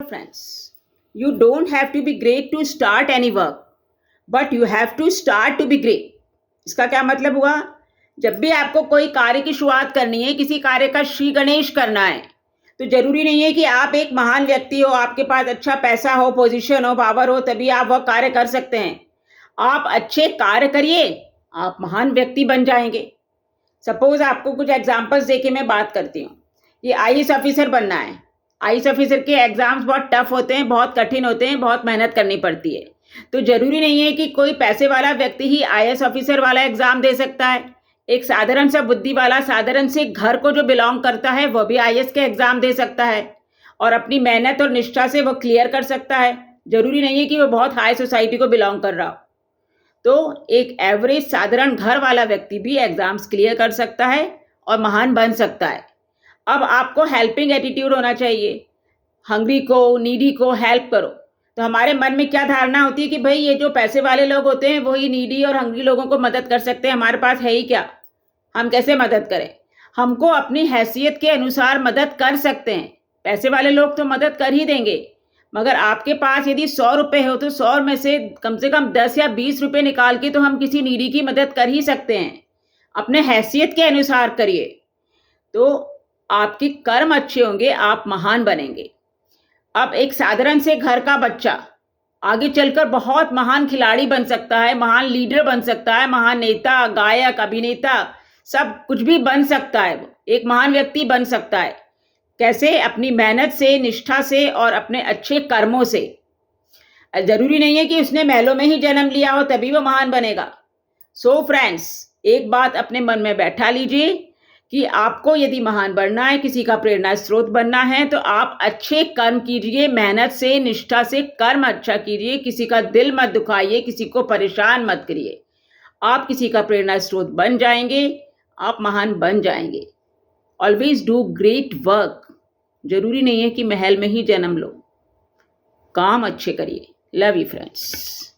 Friends, you don't have to be great to start any work, but you have to start to be great. इसका क्या मतलब हुआ? जब भी आपको कोई कार्य की शुरुआत करनी है, किसी कार्य का श्री गणेश करना है, तो जरूरी नहीं है कि आप एक महान व्यक्ति हो, आपके पास अच्छा पैसा हो, पोजीशन हो, पावर हो, तभी आप वह कार्य कर सकते हैं। आप अच्छे कार्य करिए, आप महान व्यक्ति बन जाएंगे। सपोज आपको कुछ एग्जांपल्स देके मैं बात करती हूँ। ये आईएएस ऑफिसर बनना है। आईएएस ऑफिसर के एग्जाम्स बहुत टफ होते हैं, बहुत कठिन होते हैं, बहुत मेहनत करनी पड़ती है। तो जरूरी नहीं है कि कोई पैसे वाला व्यक्ति ही आईएएस ऑफिसर वाला एग्जाम दे सकता है। एक साधारण सा बुद्धि वाला, साधारण से घर को जो बिलोंग करता है, वह भी आईएएस के एग्जाम दे सकता है और अपनी मेहनत और निष्ठा से वह क्लियर कर सकता है। जरूरी नहीं है कि वह बहुत हाई सोसाइटी को बिलोंग कर रहा हो। तो एक एवरेज साधारण घर वाला व्यक्ति भी एग्जाम्स क्लियर कर सकता है और महान बन सकता है। अब आपको हेल्पिंग एटीट्यूड होना चाहिए। हंग्री को, नीडी को हेल्प करो। तो हमारे मन में क्या धारणा होती है कि भाई ये जो पैसे वाले लोग होते हैं वही नीडी और हंग्री लोगों को मदद कर सकते हैं, हमारे पास है ही क्या, हम कैसे मदद करें। हमको अपनी हैसियत के अनुसार मदद कर सकते हैं। पैसे वाले लोग तो मदद कर ही देंगे, मगर आपके पास यदि 100 रुपये हो तो 100 में से कम 10 या 20 रुपये निकाल के तो हम किसी नीडी की मदद कर ही सकते हैं। अपने हैसियत के अनुसार करिए, तो आपके कर्म अच्छे होंगे, आप महान बनेंगे। अब एक साधारण से घर का बच्चा आगे चलकर बहुत महान खिलाड़ी बन सकता है, महान लीडर बन सकता है, महान नेता, गायक, अभिनेता, सब कुछ भी बन सकता है। वो एक महान व्यक्ति बन सकता है। कैसे? अपनी मेहनत से, निष्ठा से और अपने अच्छे कर्मों से। जरूरी नहीं है कि उसने महलों में ही जन्म लिया हो तभी वो महान बनेगा। सो फ्रेंड्स, एक बात अपने मन में बैठा लीजिए कि आपको यदि महान बनना है, किसी का प्रेरणा स्रोत बनना है, तो आप अच्छे कर्म कीजिए, मेहनत से, निष्ठा से कर्म अच्छा कीजिए। किसी का दिल मत दुखाइए, किसी को परेशान मत करिए। आप किसी का प्रेरणा स्रोत बन जाएंगे, आप महान बन जाएंगे। Always do great work. जरूरी नहीं है कि महल में ही जन्म लो, काम अच्छे करिए। Love you friends.